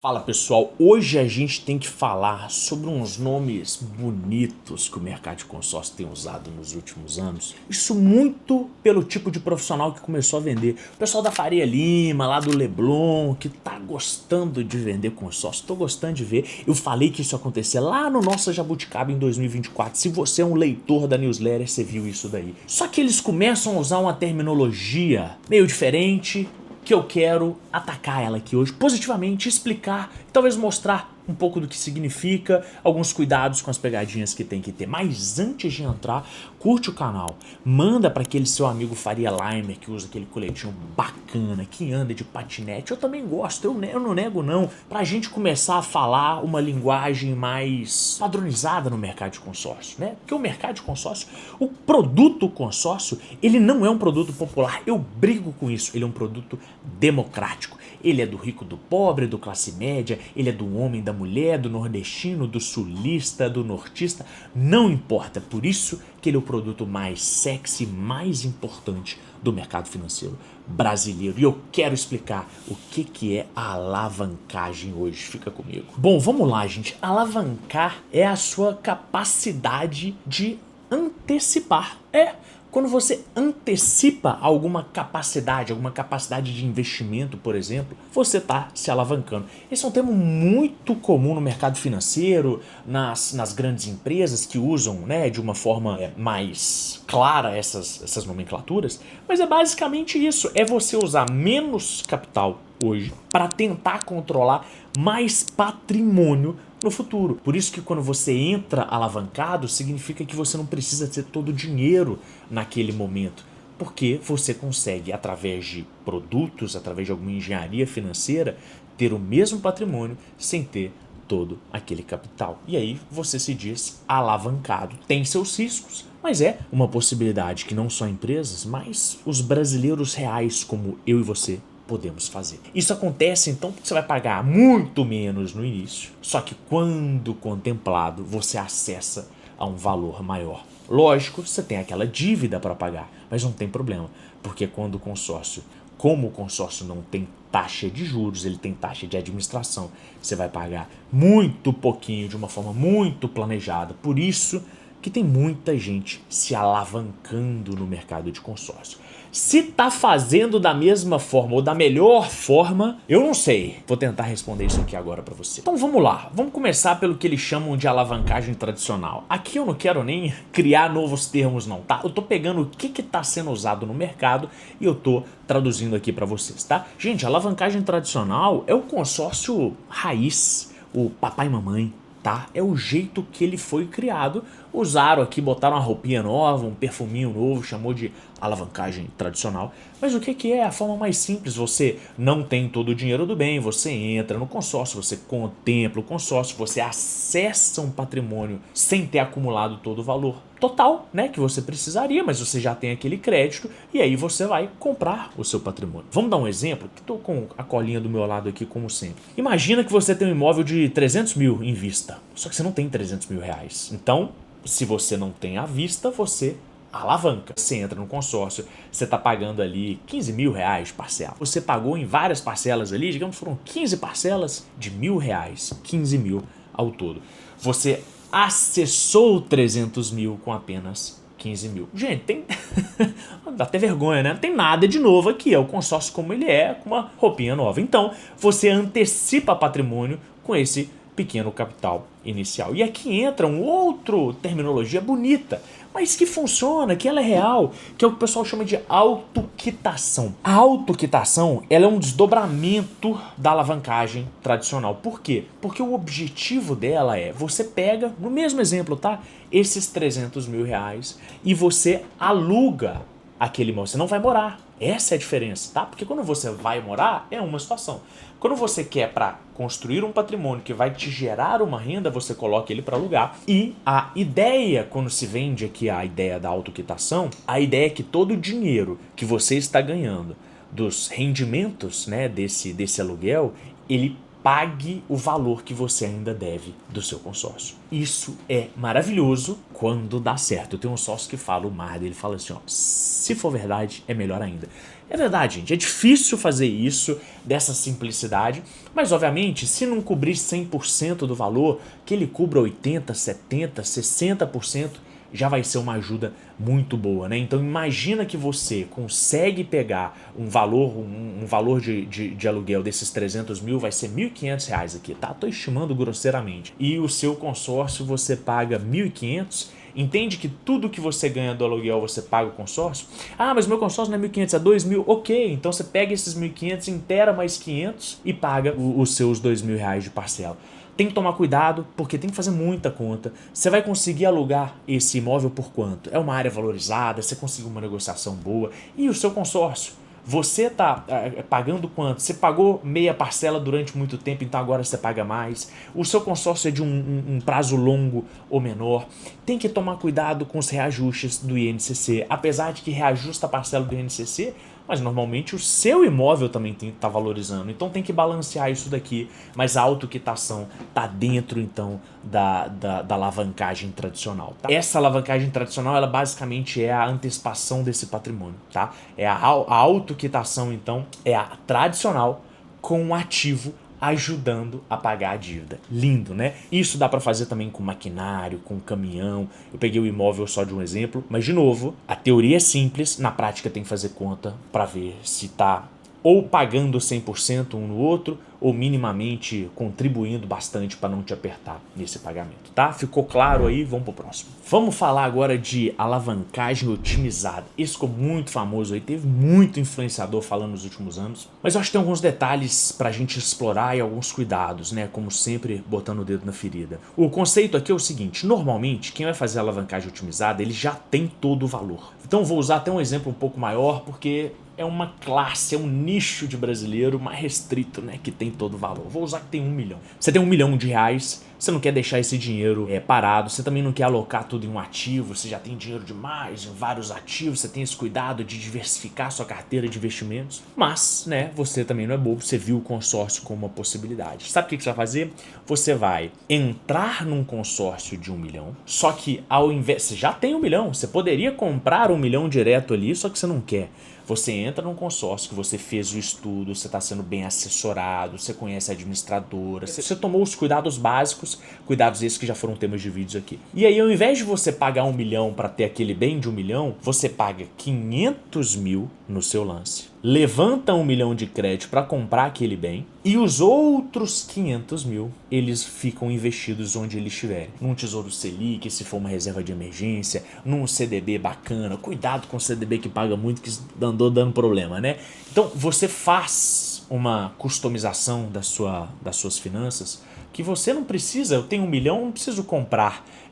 Fala pessoal, hoje a gente tem que falar sobre uns nomes bonitos que o mercado de consórcio tem usado nos últimos anos. Isso muito pelo tipo de profissional que começou a vender. O pessoal da Faria Lima, lá do Leblon, que tá gostando de vender consórcio, tô gostando de ver. Eu falei que isso ia acontecer lá no nosso Jabuticaba em 2024. Se você é um leitor da newsletter, você viu isso daí. Só que eles começam a usar uma terminologia meio diferente, que eu quero atacar ela aqui hoje positivamente, explicar e talvez mostrar um pouco do que significa, alguns cuidados com as pegadinhas que tem que ter. Mas antes de entrar, curte o canal, manda para aquele seu amigo Faria Limer que usa aquele coletinho bacana, que anda de patinete. Eu também gosto, eu não nego não, pra gente começar a falar uma linguagem mais padronizada no mercado de consórcio, né? Porque o mercado de consórcio, o produto consórcio, ele não é um produto popular, eu brigo com isso, ele é um produto democrático. Ele é do rico, do pobre, do classe média, ele é do homem, da mulher, do nordestino, do sulista, do nortista, não importa. Por isso que ele é o produto mais sexy, mais importante do mercado financeiro brasileiro. E eu quero explicar o que é a alavancagem hoje. Fica comigo. Bom, vamos lá, gente. Alavancar é a sua capacidade de antecipar. Quando você antecipa alguma capacidade de investimento, por exemplo, você está se alavancando. Esse é um termo muito comum no mercado financeiro, nas grandes empresas que usam, né, de uma forma mais clara essas nomenclaturas, mas é basicamente isso, é você usar menos capital hoje para tentar controlar mais patrimônio no futuro. Por isso que quando você entra alavancado, significa que você não precisa ter todo o dinheiro naquele momento, porque você consegue, através de produtos, através de alguma engenharia financeira, ter o mesmo patrimônio sem ter todo aquele capital. E aí você se diz alavancado. Tem seus riscos, mas é uma possibilidade que não só empresas, mas os brasileiros reais como eu e você podemos fazer. Isso acontece então porque você vai pagar muito menos no início, só que quando contemplado você acessa a um valor maior. Lógico, você tem aquela dívida para pagar, mas não tem problema, porque quando o consórcio, como o consórcio não tem taxa de juros, ele tem taxa de administração, você vai pagar muito pouquinho, de uma forma muito planejada. Por isso que tem muita gente se alavancando no mercado de consórcio. Se tá fazendo da mesma forma ou da melhor forma, eu não sei. Vou tentar responder isso aqui agora pra você. Então vamos lá, vamos começar pelo que eles chamam de alavancagem tradicional. Aqui eu não quero nem criar novos termos não, tá? Eu tô pegando o que tá sendo usado no mercado e eu tô traduzindo aqui pra vocês, tá? Gente, alavancagem tradicional é o consórcio raiz, o papai e mamãe, tá? É o jeito que ele foi criado. Usaram aqui, botaram uma roupinha nova, um perfuminho novo, chamou de alavancagem tradicional. Mas o que é a forma mais simples? Você não tem todo o dinheiro do bem, você entra no consórcio, você contempla o consórcio, você acessa um patrimônio sem ter acumulado todo o valor total, né, que você precisaria, mas você já tem aquele crédito e aí você vai comprar o seu patrimônio. Vamos dar um exemplo? Que estou com a colinha do meu lado aqui, como sempre. Imagina que você tem um imóvel de 300 mil em vista, só que você não tem 300 mil reais. Então, se você não tem à vista, você alavanca. Você entra no consórcio, você está pagando ali 15 mil reais parcela. Você pagou em várias parcelas ali, digamos foram 15 parcelas de R$1.000, 15 mil ao todo. Você acessou 300 mil com apenas 15 mil. Gente, tem... dá até vergonha, né? Não tem nada de novo aqui, é o consórcio como ele é, com uma roupinha nova. Então, você antecipa patrimônio com esse pequeno capital inicial. E aqui entra uma outra terminologia bonita, mas que funciona, que ela é real, que é o que o pessoal chama de autoquitação. A autoquitação, ela é um desdobramento da alavancagem tradicional. Por quê? Porque o objetivo dela é, você pega, no mesmo exemplo, tá? Esses 300 mil reais e você aluga aquele imóvel. Você não vai morar. Essa é a diferença, tá? Porque quando você vai morar, é uma situação. Quando você quer para construir um patrimônio que vai te gerar uma renda, você coloca ele para alugar. E a ideia, quando se vende aqui a ideia da autoquitação, a ideia é que todo o dinheiro que você está ganhando dos rendimentos, né, desse aluguel, ele pague o valor que você ainda deve do seu consórcio. Isso é maravilhoso quando dá certo. Eu tenho um sócio que fala, o Marder, ele fala assim, ó, se for verdade, é melhor ainda. É verdade, gente, é difícil fazer isso, dessa simplicidade, mas obviamente, se não cobrir 100% do valor, que ele cubra 80%, 70%, 60%, já vai ser uma ajuda muito boa, né? Então imagina que você consegue pegar um valor de aluguel desses 300 mil, vai ser R$1.500 aqui, tá? Tô estimando grosseiramente. E o seu consórcio você paga 1.500. Entende que tudo que você ganha do aluguel você paga o consórcio? Ah, mas meu consórcio não é 1.500, é 2.000. Ok, então você pega esses 1.500, inteira mais 500 e paga os seus R$2.000 de parcela. Tem que tomar cuidado, porque tem que fazer muita conta. Você vai conseguir alugar esse imóvel por quanto? É uma área valorizada, você conseguiu uma negociação boa. E o seu consórcio? Você está pagando quanto? Você pagou meia parcela durante muito tempo, então agora você paga mais. O seu consórcio é de um prazo longo ou menor. Tem que tomar cuidado com os reajustes do INCC. Apesar de que reajusta a parcela do INCC, mas normalmente o seu imóvel também está valorizando. Então tem que balancear isso daqui. Mas a autoquitação está dentro, então, da alavancagem tradicional. Tá? Essa alavancagem tradicional, ela basicamente é a antecipação desse patrimônio. Tá? A autoquitação, então, é a tradicional com um ativo ajudando a pagar a dívida. Lindo, né? Isso dá para fazer também com maquinário, com caminhão. Eu peguei o imóvel só de um exemplo, mas de novo, a teoria é simples, na prática tem que fazer conta para ver se tá ou pagando 100% um no outro, ou minimamente contribuindo bastante para não te apertar nesse pagamento, tá? Ficou claro aí? Vamos pro próximo. Vamos falar agora de alavancagem otimizada. Esse ficou muito famoso aí, teve muito influenciador falando nos últimos anos, mas eu acho que tem alguns detalhes pra gente explorar e alguns cuidados, né? Como sempre, botando o dedo na ferida. O conceito aqui é o seguinte, normalmente, quem vai fazer alavancagem otimizada, ele já tem todo o valor. Então vou usar até um exemplo um pouco maior, porque é uma classe, é um nicho de brasileiro mais restrito, né, que tem todo o valor. Vou usar que tem 1 milhão. Você tem R$1 milhão, você não quer deixar esse dinheiro parado, você também não quer alocar tudo em um ativo, você já tem dinheiro demais em vários ativos, você tem esse cuidado de diversificar sua carteira de investimentos, mas, né, você também não é bobo, você viu o consórcio como uma possibilidade. Sabe o que você vai fazer? Você vai entrar num consórcio de 1 milhão, só que ao invés, você já tem 1 milhão, você poderia comprar 1 milhão direto ali, só que você não quer. Você entra num consórcio que você fez o estudo, você está sendo bem assessorado, você conhece a administradora, você tomou os cuidados básicos, cuidados esses que já foram temas de vídeos aqui. E aí, ao invés de você pagar 1 milhão para ter aquele bem de 1 milhão, você paga 500 mil no seu lance, levanta 1 milhão de crédito para comprar aquele bem e os outros 500 mil, eles ficam investidos onde eles estiverem. Num Tesouro Selic, se for uma reserva de emergência, num CDB bacana. Cuidado com o CDB que paga muito, que andou dando problema, né? Então, você faz uma customização das suas finanças que você não precisa, eu tenho 1 milhão, não preciso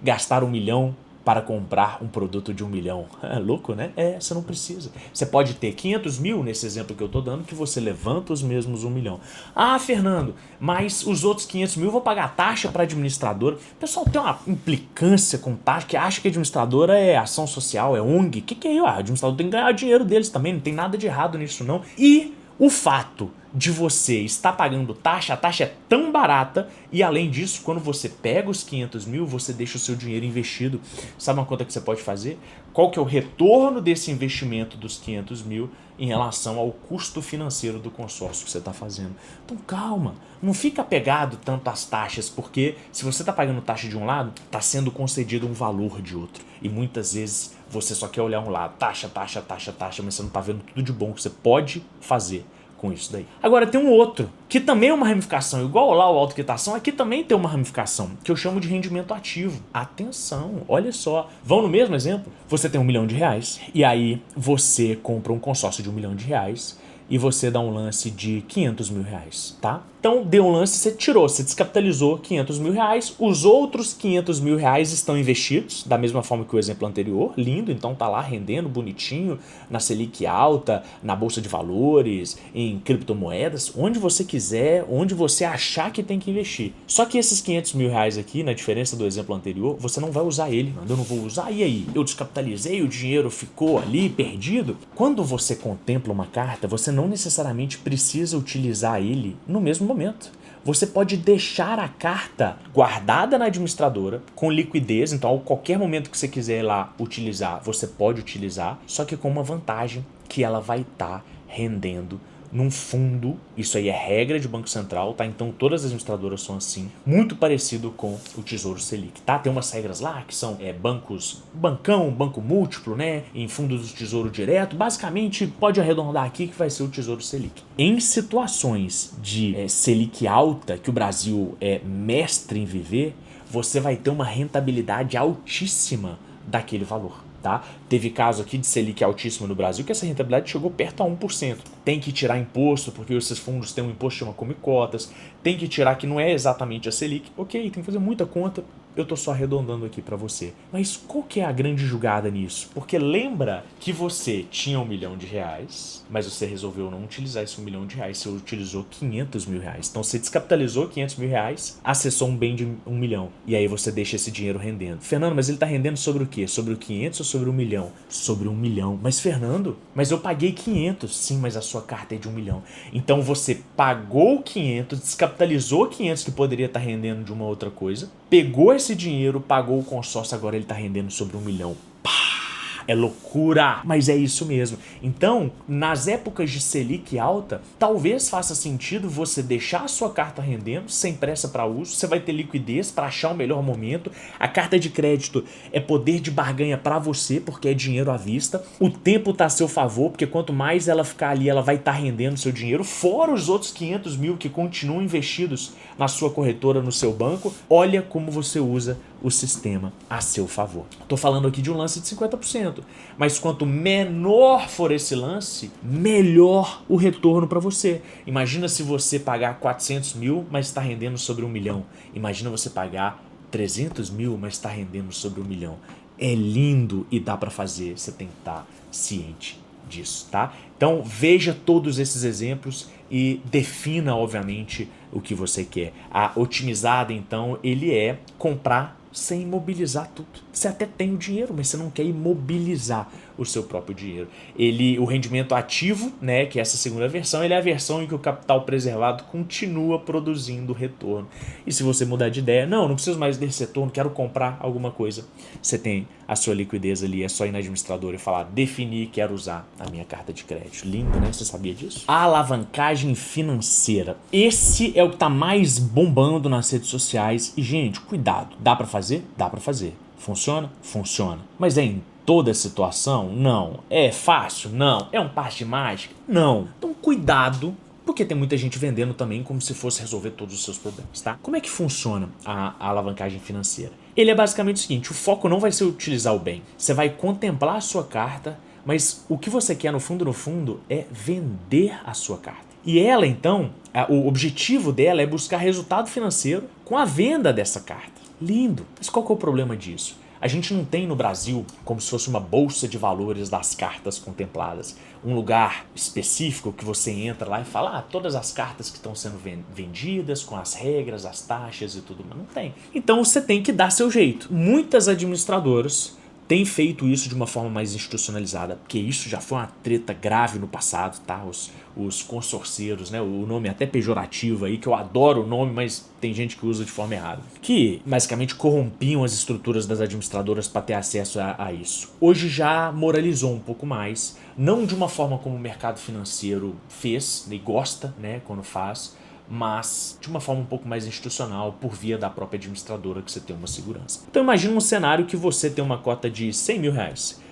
gastar 1 milhão para comprar um produto de 1 milhão. É louco, né? Você não precisa. Você pode ter 500 mil, nesse exemplo que eu tô dando, que você levanta os mesmos 1 milhão. Ah, Fernando, mas os outros 500 mil eu vou pagar taxa para administradora. O pessoal tem uma implicância com taxa, que acha que administradora é ação social, é ONG. O que é isso? A administradora tem que ganhar dinheiro deles também, não tem nada de errado nisso não. E o fato de você estar pagando taxa, a taxa é tão barata e além disso, quando você pega os 500 mil, você deixa o seu dinheiro investido. Sabe uma conta que você pode fazer? Qual que é o retorno desse investimento dos 500 mil em relação ao custo financeiro do consórcio que você está fazendo? Então calma, não fica apegado tanto às taxas, porque se você está pagando taxa de um lado, está sendo concedido um valor de outro. E muitas vezes você só quer olhar um lado, taxa, mas você não está vendo tudo de bom que você pode fazer com isso daí. Agora tem um outro, que também é uma ramificação, igual lá o autoquitação, aqui também tem uma ramificação, que eu chamo de rendimento ativo. Atenção, olha só, vão no mesmo exemplo? Você tem R$1 milhão, e aí você compra um consórcio de R$1 milhão, e você dá um lance de 500 mil reais, tá? Então, deu um lance, você descapitalizou 500 mil reais, os outros 500 mil reais estão investidos, da mesma forma que o exemplo anterior, lindo, então tá lá rendendo bonitinho, na Selic alta, na Bolsa de Valores, em criptomoedas, onde você quiser, onde você achar que tem que investir. Só que esses 500 mil reais aqui, na diferença do exemplo anterior, você não vai usar ele, eu não vou usar, e aí? Eu descapitalizei, o dinheiro ficou ali, perdido? Quando você contempla uma carta, você não necessariamente precisa utilizar ele no mesmo momento. você pode deixar a carta guardada na administradora com liquidez, então a qualquer momento que você quiser ir lá utilizar, você pode utilizar, só que com uma vantagem, que ela vai estar rendendo num fundo. Isso aí é regra de Banco Central, tá? Então todas as administradoras são assim, muito parecido com o Tesouro Selic, tá? Tem umas regras lá que são bancão, banco múltiplo, né? Em fundos do Tesouro Direto. Basicamente, pode arredondar aqui que vai ser o Tesouro Selic. Em situações de Selic alta, que o Brasil é mestre em viver, você vai ter uma rentabilidade altíssima daquele valor. Tá? Teve caso aqui de Selic altíssima no Brasil que essa rentabilidade chegou perto a 1%. Tem que tirar imposto, porque esses fundos têm um imposto que chama come cotas, tem que tirar que não é exatamente a Selic. Ok, tem que fazer muita conta, eu tô só arredondando aqui para você. Mas qual que é a grande jogada nisso? Porque lembra que você tinha R$1 milhão, mas você resolveu não utilizar esse R$1 milhão, você utilizou R$500 mil. Então você descapitalizou R$500 mil, acessou um bem de R$1 milhão, e aí você deixa esse dinheiro rendendo. Fernando, mas ele tá rendendo sobre o quê? Sobre o 500 ou sobre o 1 milhão? Sobre 1 milhão. Mas Fernando, mas eu paguei 500. Sim, mas a sua carta é de 1 milhão. Então você pagou 500, descapitalizou 500 que poderia estar rendendo de uma outra coisa, pegou esse dinheiro, pagou o consórcio, agora ele tá rendendo sobre 1 milhão. É loucura, mas é isso mesmo. Então, nas épocas de Selic alta, talvez faça sentido você deixar a sua carta rendendo, sem pressa para uso, você vai ter liquidez para achar o melhor momento. A carta de crédito é poder de barganha para você, porque é dinheiro à vista. O tempo tá a seu favor, porque quanto mais ela ficar ali, ela vai estar rendendo seu dinheiro, fora os outros 500 mil que continuam investidos na sua corretora, no seu banco. Olha como você usa o sistema a seu favor. Tô falando aqui de um lance de 50%, mas quanto menor for esse lance, melhor o retorno para você. Imagina se você pagar 400 mil, mas está rendendo sobre 1 milhão. Imagina você pagar 300 mil, mas está rendendo sobre 1 milhão. É lindo e dá para fazer, você tem que estar ciente disso, tá? Então veja todos esses exemplos e defina, obviamente, o que você quer. A otimizada, então, ele é comprar sem imobilizar tudo. Você até tem o dinheiro, mas você não quer imobilizar o seu próprio dinheiro. O rendimento ativo, né, que é essa segunda versão, ele é a versão em que o capital preservado continua produzindo retorno. E se você mudar de ideia, não preciso mais desse retorno, quero comprar alguma coisa, você tem a sua liquidez ali, é só ir na administradora e falar, definir, quero usar a minha carta de crédito. Lindo, né? Você sabia disso? A alavancagem financeira. Esse é o que tá mais bombando nas redes sociais. E, gente, cuidado. Dá pra fazer? Dá pra fazer. Funciona? Funciona. Mas é em toda situação? Não. É fácil? Não. É um passe de mágica? Não. Então, cuidado, porque tem muita gente vendendo também como se fosse resolver todos os seus problemas, tá? Como é que funciona a alavancagem financeira? Ele é basicamente o seguinte, o foco não vai ser utilizar o bem. Você vai contemplar a sua carta, mas o que você quer no fundo, é vender a sua carta. E ela, então, o objetivo dela é buscar resultado financeiro com a venda dessa carta. Lindo. Mas qual que é o problema disso? A gente não tem no Brasil como se fosse uma bolsa de valores das cartas contempladas. Um lugar específico que você entra lá e fala todas as cartas que estão sendo vendidas com as regras, as taxas e tudo mais. Não tem. Então você tem que dar seu jeito. Muitas administradoras têm feito isso de uma forma mais institucionalizada, porque isso já foi uma treta grave no passado, tá? Os consorcieiros, né? O nome é até pejorativo aí, que eu adoro o nome, mas tem gente que usa de forma errada. Que basicamente corrompiam as estruturas das administradoras para ter acesso a isso. Hoje já moralizou um pouco mais, não de uma forma como o mercado financeiro fez e gosta, né? Quando faz, mas de uma forma um pouco mais institucional, por via da própria administradora, que você tem uma segurança. Então imagina um cenário que você tem uma cota de R$100 mil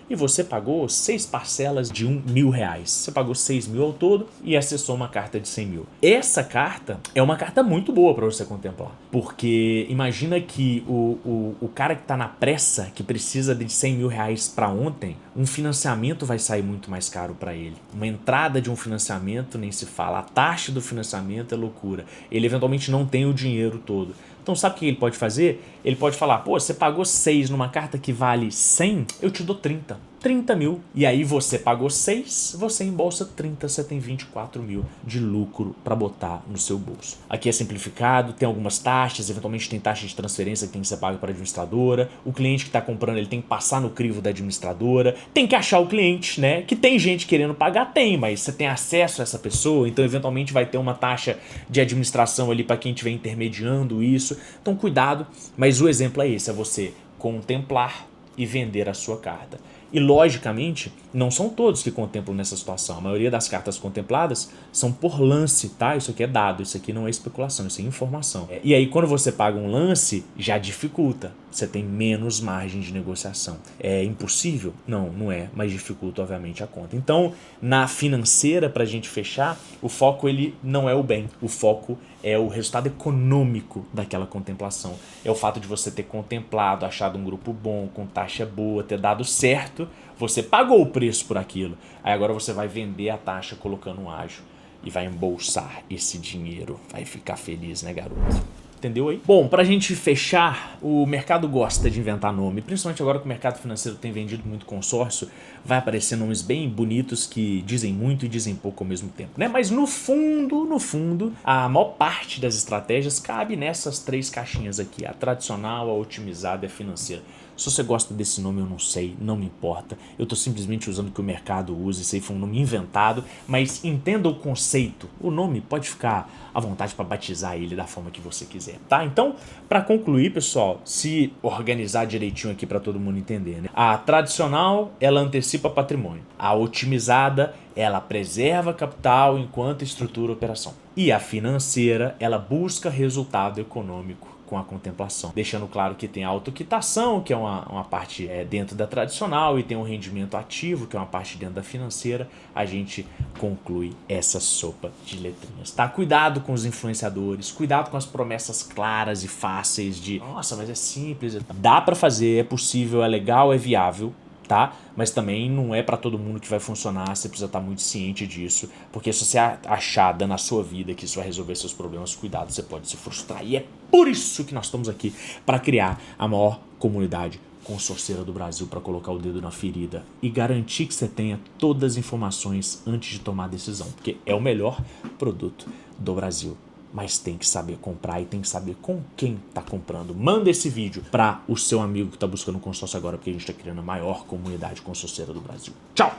e você pagou 6 parcelas de R$1.000. Você pagou 6 mil ao todo e acessou uma carta de 100 mil. Essa carta é uma carta muito boa para você contemplar, porque imagina que o cara que está na pressa, que precisa de 100 mil reais para ontem, um financiamento vai sair muito mais caro para ele. Uma entrada de um financiamento nem se fala, a taxa do financiamento é loucura. Ele eventualmente não tem o dinheiro todo. Então sabe o que ele pode fazer? Ele pode falar, pô, você pagou 6 numa carta que vale 100, eu te dou 30. 30 mil. E aí você pagou 6, você embolsa 30, você tem 24 mil de lucro para botar no seu bolso. Aqui é simplificado, tem algumas taxas, eventualmente tem taxa de transferência que tem que ser paga para a administradora, o cliente que está comprando ele tem que passar no crivo da administradora, tem que achar o cliente, né? Que tem gente querendo pagar, tem, mas você tem acesso a essa pessoa, então eventualmente vai ter uma taxa de administração ali para quem estiver intermediando isso. Então cuidado, mas o exemplo é esse, é você contemplar e vender a sua carta. E, logicamente, não são todos que contemplam nessa situação. A maioria das cartas contempladas são por lance, tá? Isso aqui é dado, isso aqui não é especulação, isso é informação. E aí, quando você paga um lance, já dificulta. Você tem menos margem de negociação. É impossível? Não, não é, mas dificulta, obviamente, a conta. Então, na financeira, para a gente fechar, o foco ele não é o bem. O foco é o resultado econômico daquela contemplação. É o fato de você ter contemplado, achado um grupo bom, com taxa boa, ter dado certo. Você pagou o preço por aquilo. Aí agora você vai vender a taxa colocando um ágio e vai embolsar esse dinheiro. Vai ficar feliz, né, garoto? Entendeu aí? Bom, pra gente fechar, o mercado gosta de inventar nome, principalmente agora que o mercado financeiro tem vendido muito consórcio, vai aparecer nomes bem bonitos que dizem muito e dizem pouco ao mesmo tempo, né? Mas no fundo, a maior parte das estratégias cabe nessas 3 caixinhas aqui, a tradicional, a otimizada e a financeira. Se você gosta desse nome, eu não sei, não me importa. Eu tô simplesmente usando o que o mercado usa, isso aí foi um nome inventado, mas entenda o conceito. O nome pode ficar à vontade para batizar ele da forma que você quiser, tá? Então, para concluir, pessoal, se organizar direitinho aqui para todo mundo entender, né? A tradicional, ela antecipa patrimônio. A otimizada, ela preserva capital enquanto estrutura a operação. E a financeira, ela busca resultado econômico com a contemplação, deixando claro que tem a autoquitação, que é uma parte dentro da tradicional, e tem o rendimento ativo, que é uma parte dentro da financeira. A gente conclui essa sopa de letrinhas, tá? Cuidado com os influenciadores, cuidado com as promessas claras e fáceis de nossa, mas é simples. Dá para fazer, é possível, é legal, é viável, tá? Mas também não é para todo mundo que vai funcionar, você precisa estar muito ciente disso, porque se você achar na sua vida que isso vai resolver seus problemas, cuidado, você pode se frustrar. E é por isso que nós estamos aqui, para criar a maior comunidade consorceira do Brasil, para colocar o dedo na ferida e garantir que você tenha todas as informações antes de tomar a decisão, porque é o melhor produto do Brasil. Mas tem que saber comprar e tem que saber com quem tá comprando. Manda esse vídeo para o seu amigo que tá buscando um consórcio agora, porque a gente tá criando a maior comunidade consorceira do Brasil. Tchau!